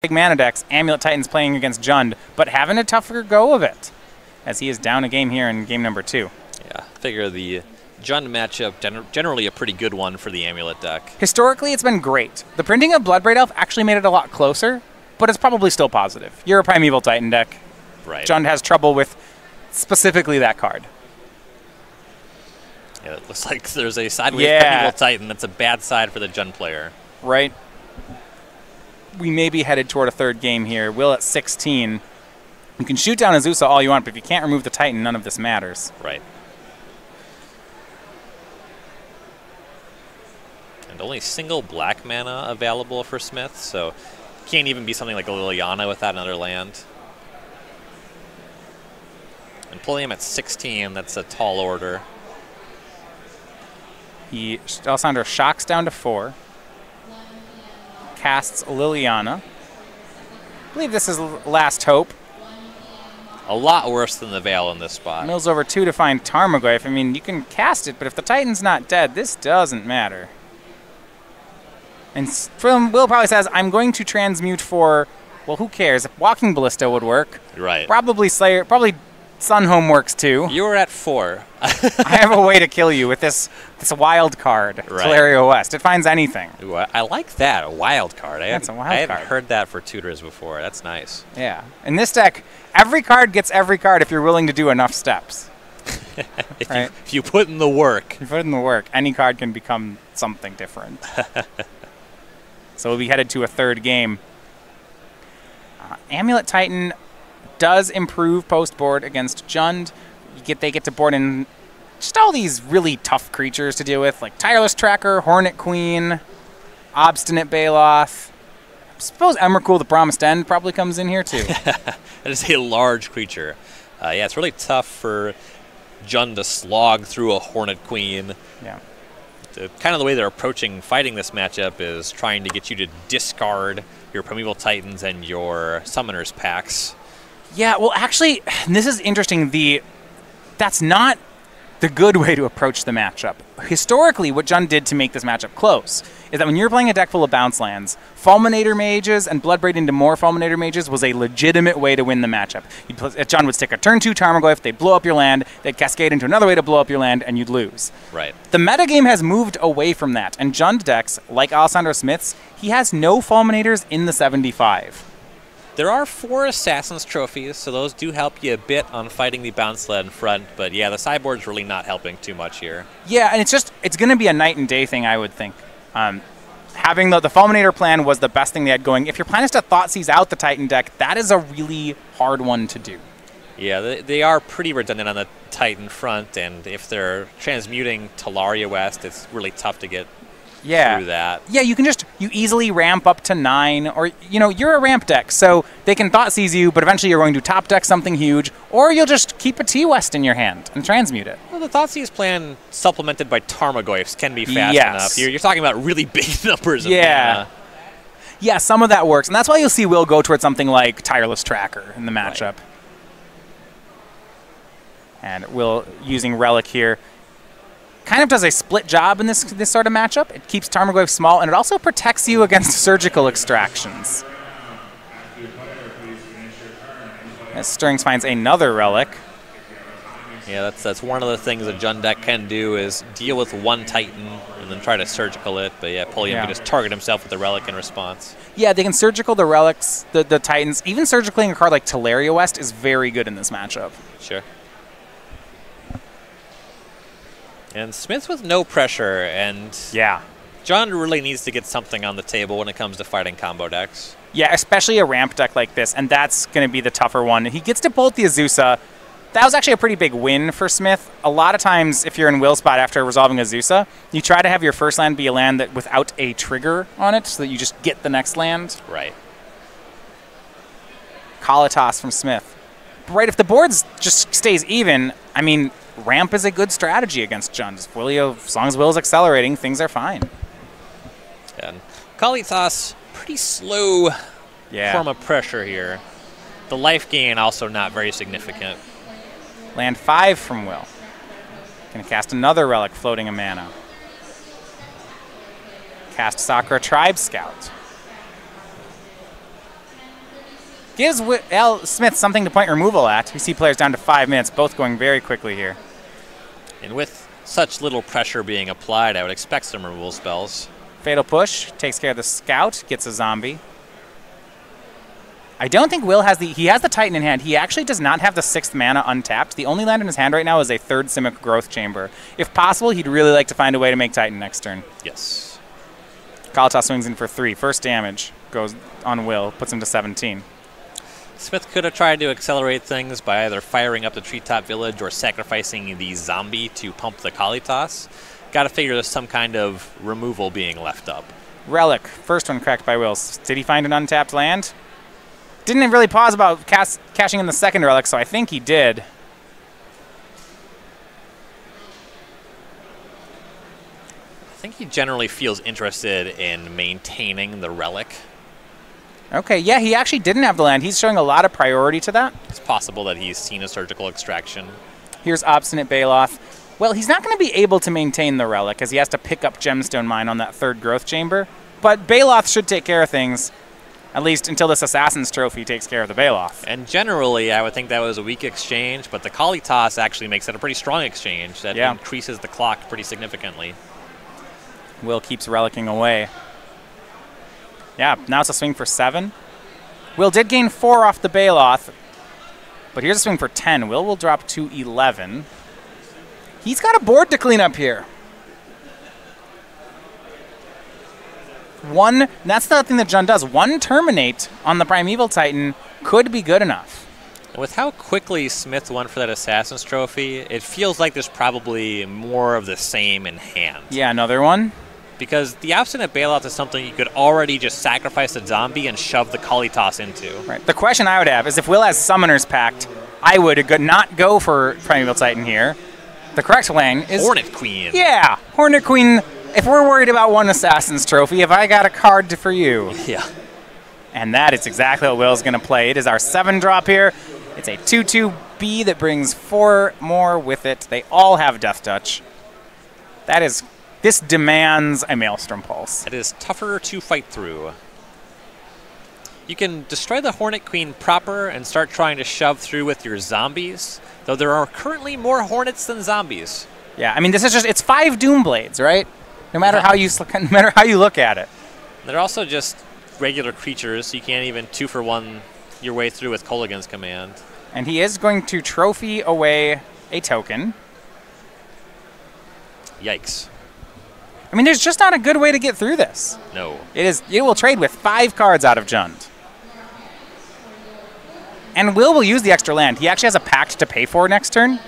big mana decks, Amulet Titan's playing against Jund, but having a tougher go of it, as he is down a game here in game number 2. Yeah, figure the Jund matchup, generally a pretty good one for the Amulet deck. Historically, it's been great. The printing of Bloodbraid Elf actually made it a lot closer, but it's probably still positive. You're a Primeval Titan deck. Right. Jund has trouble with specifically that card. Yeah, it looks like there's a sideways Primeval Titan. That's a bad side for the Jund player. Right. We may be headed toward a third game here. Will at 16. You can shoot down Azusa all you want, but if you can't remove the Titan, none of this matters. Right. And only single black mana available for Smith, so can't even be something like a Liliana without another land. And Pulliam at 16, that's a tall order. Alessandro shocks down to 4. Casts Liliana. I believe this is Last Hope. A lot worse than the Veil in this spot. Mills over 2 to find Tarmogoyf. I mean, you can cast it, but if the Titan's not dead, this doesn't matter. And from Will probably says, I'm going to transmute for, well, who cares? Walking Ballista would work. Right. Probably Slayer, probably Sunhome works too. You were at 4. I have a way to kill you with this wild card, right. Teleria West. It finds anything. Ooh, I like that, a wild card. That's a wild card. I haven't card. heard that for tutors before. That's nice. Yeah. In this deck, every card gets every card if you're willing to do enough steps. If you put in the work. If you put in the work, any card can become something different. So we'll be headed to a third game. Amulet Titan does improve post-board against Jund. They get to board in just all these really tough creatures to deal with, like Tireless Tracker, Hornet Queen, Obstinate Baloth. I suppose Emrakul, the Promised End, probably comes in here too. That is a large creature. Yeah, it's really tough for Jund to slog through a Hornet Queen. Yeah. Kind of the way they're approaching fighting this matchup is trying to get you to discard your Primeval Titans and your Summoners packs. Yeah, well, actually, this is interesting. That's not the good way to approach the matchup. Historically, what Jund did to make this matchup close is that when you're playing a deck full of bounce lands, Fulminator Mages and Bloodbraid into more Fulminator Mages was a legitimate way to win the matchup. Jund would stick a turn 2 Tarmogoyf, they'd blow up your land, they'd cascade into another way to blow up your land, and you'd lose. Right. The metagame has moved away from that, and Jund decks, like Alessandro Smith's, he has no Fulminators in the 75. There are 4 Assassin's Trophies, so those do help you a bit on fighting the bounce land front, but yeah, the sideboard's really not helping too much here. Yeah, and it's going to be a night and day thing, I would think. Having the Fulminator plan was the best thing they had going. If your plan is to Thoughtseize out the Titan deck, that is a really hard one to do. Yeah, they are pretty redundant on the Titan front, and if they're transmuting Teleria West, it's really tough to get through that. Yeah, you easily ramp up to 9, or, you're a ramp deck, so they can Thoughtseize you, but eventually you're going to top deck something huge, or you'll just keep a T-West in your hand and transmute it. Well, the Thoughtseize plan supplemented by Tarmogoyfs can be fast enough. You're talking about really big numbers of mana. Yeah, some of that works, and that's why you'll see Will go towards something like Tireless Tracker in the matchup. Right. And Will, using Relic here, kind of does a split job in this sort of matchup. It keeps Tarmogoyf small, and it also protects you against surgical extractions. As Stirrings finds another Relic. Yeah, that's one of the things a Jund deck can do is deal with one Titan and then try to surgical it. But yeah, Pulliam can just target himself with the Relic in response. Yeah, they can surgical the Relics, the Titans. Even surgicaling a card like Teleria West is very good in this matchup. Sure. And Smith with no pressure, and Jund really needs to get something on the table when it comes to fighting combo decks. Yeah, especially a ramp deck like this, and that's going to be the tougher one. He gets to bolt the Azusa. That was actually a pretty big win for Smith. A lot of times, if you're in Will's spot after resolving Azusa, you try to have your first land be a land that without a trigger on it, so that you just get the next land. Right. Kalatas from Smith. But right, if the board just stays even, I mean, ramp is a good strategy against Jund. As long as Will's accelerating, things are fine. And Kalitas, pretty slow form of pressure here. The life gain also not very significant. Land 5 from Will. Gonna cast another Relic, floating a mana. Cast Sakura Tribe Scout. gives Smith something to point removal at. We see players down to 5 minutes, both going very quickly here. And with such little pressure being applied, I would expect some removal spells. Fatal Push takes care of the Scout, gets a zombie. I don't think Will has he has the Titan in hand. He actually does not have the 6th mana untapped. The only land in his hand right now is a 3rd Simic Growth Chamber. If possible, he'd really like to find a way to make Titan next turn. Yes. Kalitas swings in for 3. First damage goes on Will, puts him to 17. Smith could have tried to accelerate things by either firing up the Treetop Village or sacrificing the zombie to pump the Kalitas. Got to figure there's some kind of removal being left up. Relic, first one cracked by Will. Did he find an untapped land? Didn't really pause about cashing in the second relic, so I think he did. I think he generally feels interested in maintaining the relic. Okay, yeah, he actually didn't have the land. He's showing a lot of priority to that. It's possible that he's seen a surgical extraction. Here's Obstinate Baloth. Well, he's not going to be able to maintain the relic, as he has to pick up Gemstone Mine on that 3rd Growth Chamber. But Baloth should take care of things. At least until this Assassin's Trophy takes care of the Baloth. And generally, I would think that was a weak exchange, but the Kalitas actually makes it a pretty strong exchange that increases the clock pretty significantly. Will keeps relicking away. Yeah, now it's a swing for 7. Will did gain 4 off the Baloth, but here's a swing for 10. Will drop to 11. He's got a board to clean up here. That's the thing that Jund does. 1 Terminate on the Primeval Titan could be good enough. With how quickly Smith went for that Assassin's Trophy, it feels like there's probably more of the same in hand. Yeah, another one? Because the Obstinate Baloth is something you could already just sacrifice a zombie and shove the Kalitas into. Right. The question I would have is if Will has Summoner's Pact, I would not go for Primeval Titan here. The correct lane is... Hornet Queen. Yeah, Hornet Queen. If we're worried about 1 Assassin's Trophy, have I got a card for you? Yeah. And that is exactly what Will's going to play. It is our 7-drop here. It's a 2/2B that brings 4 more with it. They all have Death Touch. This demands a Maelstrom Pulse. It is tougher to fight through. You can destroy the Hornet Queen proper and start trying to shove through with your zombies, though there are currently more Hornets than zombies. Yeah, I mean, it's 5 Doomblades, right? No matter how you look at it. They're also just regular creatures, so you can't even 2-for-1 your way through with Kolaghan's command. And he is going to trophy away a token. Yikes. I mean, there's just not a good way to get through this. No. It will trade with 5 cards out of Jund. And Will use the extra land. He actually has a pact to pay for next turn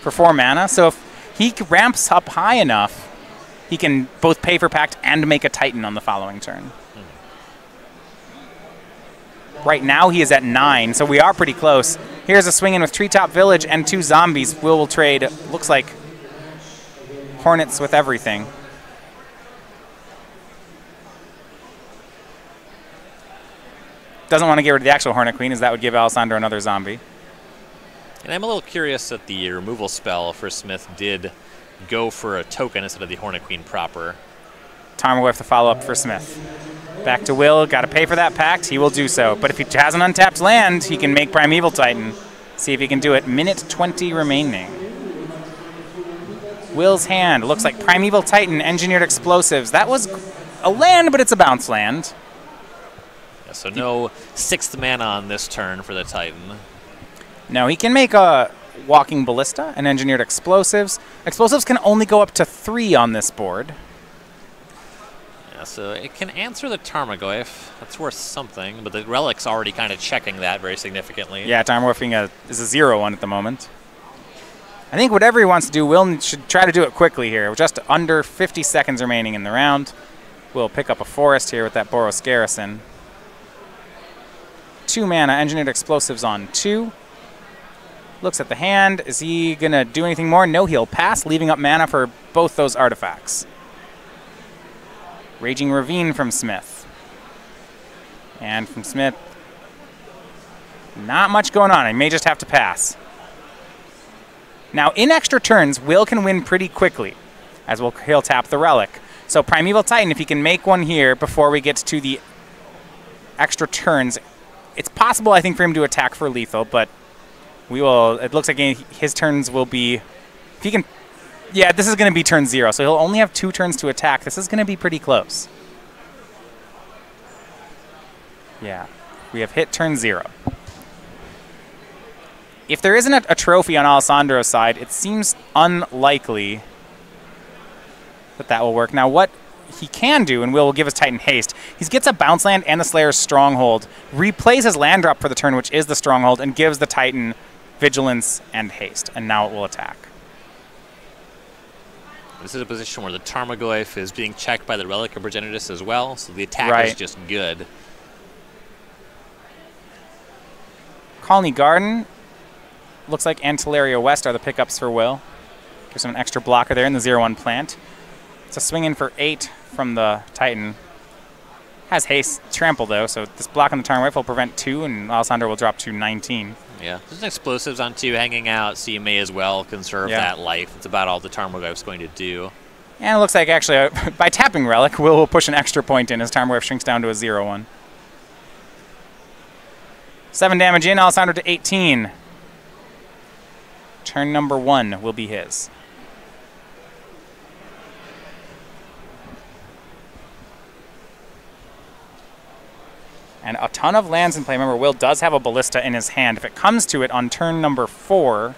for 4 mana. So if he ramps up high enough, he can both pay for pact and make a Titan on the following turn. Right now he is at 9, so we are pretty close. Here's a swing in with Treetop Village and 2 zombies. Will trade, looks like, Hornets with everything. Doesn't want to get rid of the actual Hornet Queen, as that would give Alessandro another zombie. And I'm a little curious that the removal spell for Smith did go for a token instead of the Hornet Queen proper. Tarmogoyf to follow up for Smith. Back to Will, got to pay for that pact. He will do so. But if he has an untapped land, he can make Primeval Titan. See if he can do it. Minute 20 remaining. Will's hand looks like Primeval Titan, Engineered Explosives. That was a land, but it's a bounce land. Yeah, so no 6th mana on this turn for the Titan. No, he can make a Walking Ballista and Engineered Explosives. Explosives can only go up to 3 on this board. Yeah, so it can answer the Tarmogoyf. That's worth something, but the Relic's already kind of checking that very significantly. Yeah, Tarmogoyf is a 0/1 at the moment. I think whatever he wants to do, Will should try to do it quickly here. Just under 50 seconds remaining in the round. We'll pick up a forest here with that Boros Garrison. 2 mana, Engineered Explosives on 2. Looks at the hand. Is he going to do anything more? No, he'll pass, leaving up mana for both those artifacts. Raging Ravine from Smith. And from Smith, not much going on. He may just have to pass. Now, in extra turns, Will can win pretty quickly, as he'll tap the Relic. So Primeval Titan, if he can make one here before we get to the extra turns, it's possible, I think, for him to attack for lethal, but we will. It looks like his turns will be, if he can. Yeah, this is going to be turn 0, so he'll only have 2 turns to attack. This is going to be pretty close. Yeah, we have hit turn 0. If there isn't a trophy on Alessandro's side, it seems unlikely that will work. Now, what he can do, and will give his Titan haste, he gets a bounce land and the Slayer's Stronghold, replays his land drop for the turn, which is the Stronghold, and gives the Titan vigilance and haste, and now it will attack. This is a position where the Tarmogoyf is being checked by the Relic of Progenitus as well, so the attack is just good. Colony Garden, looks like Antillaria West are the pickups for Will. Gives him an extra blocker there in the 0-1 plant. It's a swing in for 8 from the Titan. Has haste trample though, so this block on the Tarmogoyf will prevent 2, and Alessandro will drop to 19. Yeah, there's explosives on 2 hanging out, so you may as well conserve that life. It's about all the Tarmogoyf's going to do. And it looks like actually by tapping Relic, Will push an extra point in as Tarmogoyf shrinks down to a 0-1. 7 damage in, Alessandro to 18. Turn number 1 will be his. And a ton of lands in play. Remember, Will does have a Ballista in his hand. If it comes to it on turn number 4,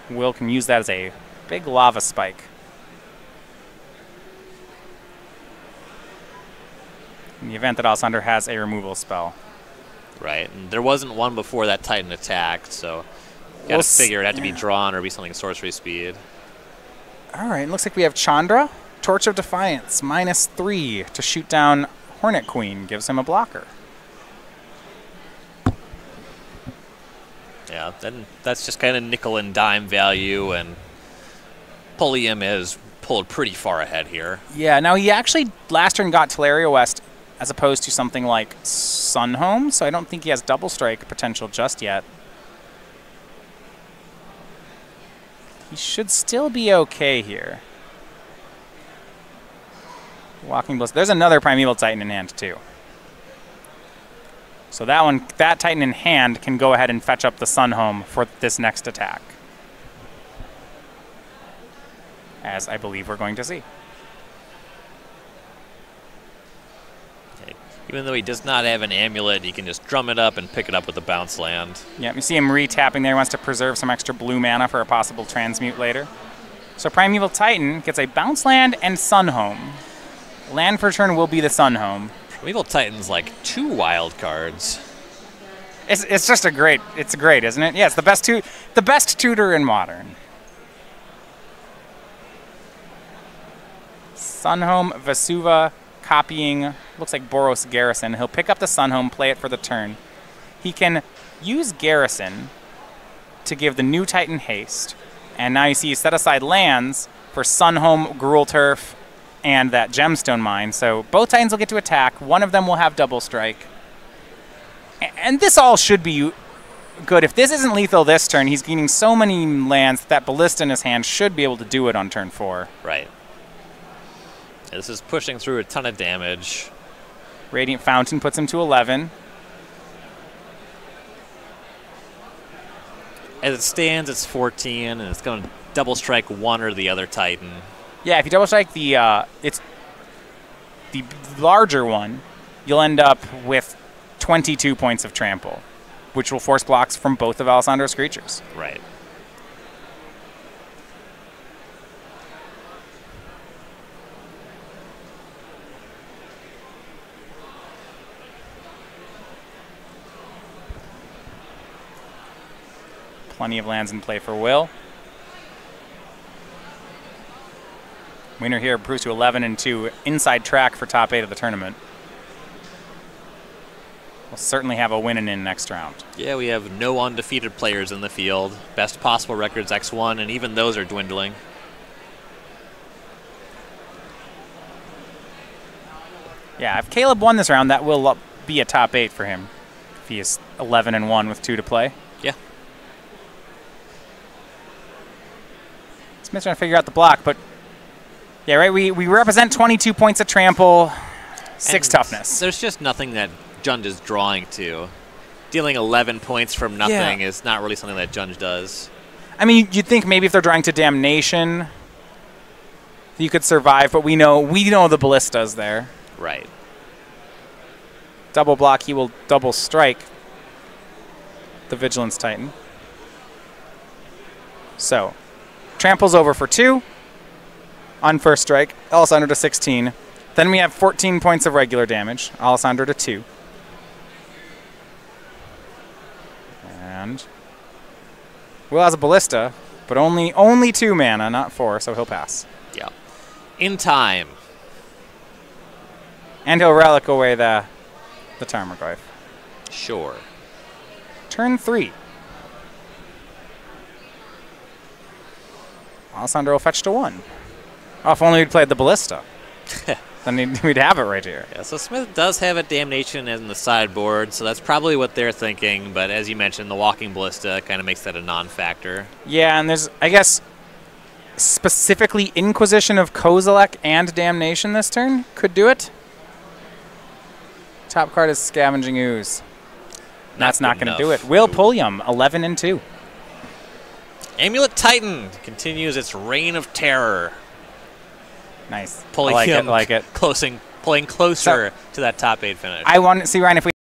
Will can use that as a big lava spike. In the event that Alessandro has a removal spell. Right, and there wasn't one before that Titan attacked, so you gotta figure it had to be drawn or be something sorcery speed. All right, it looks like we have Chandra. Torch of Defiance, -3 to shoot down Hornet Queen. Gives him a blocker. Yeah, then that's just kind of nickel and dime value, and Pulliam is pulled pretty far ahead here. Yeah, now he actually last turn got Teleria West as opposed to something like Sunhome, so I don't think he has double strike potential just yet. He should still be okay here. Walking Bliss. There's another Primeval Titan in hand too. So that Titan in hand can go ahead and fetch up the Sunhome for this next attack. As I believe we're going to see. Even though he does not have an amulet, he can just drum it up and pick it up with a bounce land. Yeah, you see him re-tapping there. He wants to preserve some extra blue mana for a possible transmute later. So Primeval Titan gets a bounce land and Sunhome. Land for turn will be the Sunhome. Primeval Titan's like 2 wild cards. It's just great, isn't it? Yeah, it's the best tutor in Modern. Sunhome, Vesuva, copying, looks like Boros Garrison. He'll pick up the Sunhome, play it for the turn. He can use Garrison to give the new Titan haste. And now you see he set aside lands for Sunhome, Gruul Turf, and that Gemstone Mine. So both Titans will get to attack. One of them will have double strike. And this all should be good. If this isn't lethal this turn, he's gaining so many lands that Ballista in his hand should be able to do it on turn 4. Right. This is pushing through a ton of damage. Radiant Fountain puts him to 11. As it stands, it's 14, and it's going to double strike one or the other Titan. Yeah, if you double strike it's the larger one, you'll end up with 22 points of trample, which will force blocks from both of Alessandro's creatures. Right. Plenty of lands in play for Will. Winner here improves to 11-2. Inside track for top 8 of the tournament. We'll certainly have a win and in next round. Yeah, we have no undefeated players in the field. Best possible records X1, and even those are dwindling. Yeah, if Caleb won this round, that will be a top 8 for him. If he is 11-1 with 2 to play. Yeah. Smith's trying to figure out the block, but yeah, right. We represent 22 points of trample, 6 toughness. There's just nothing that Jund is drawing to. dealing 11 points from nothing is not really something that Judge does. I mean, you'd think maybe if they're drawing to Damnation, you could survive, but we know the Ballista's there. Right. Double block, he will double strike the Vigilance Titan. So, tramples over for 2 on first strike. Alessandro to 16. Then we have 14 points of regular damage. Alessandro to 2. And Will has a Ballista, but only 2 mana, not 4, so he'll pass. Yeah. In time. And he'll relic away the Tarmogoyf. Sure. Turn 3. Alessandro will fetch to 1. Oh, if only we'd played the Ballista. Then we'd have it right here. Yeah, so Smith does have a Damnation in the sideboard, so that's probably what they're thinking. But as you mentioned, the Walking Ballista kind of makes that a non-factor. Yeah, and there's, I guess, specifically Inquisition of Kozilek and Damnation this turn could do it. Top card is Scavenging Ooze. That's not going to do it. Will Pulliam, 11 and 2. Amulet Titan continues its reign of terror. Nice. Pulling I like it. pulling closer to that top 8 finish. I want to see, Ryan, if we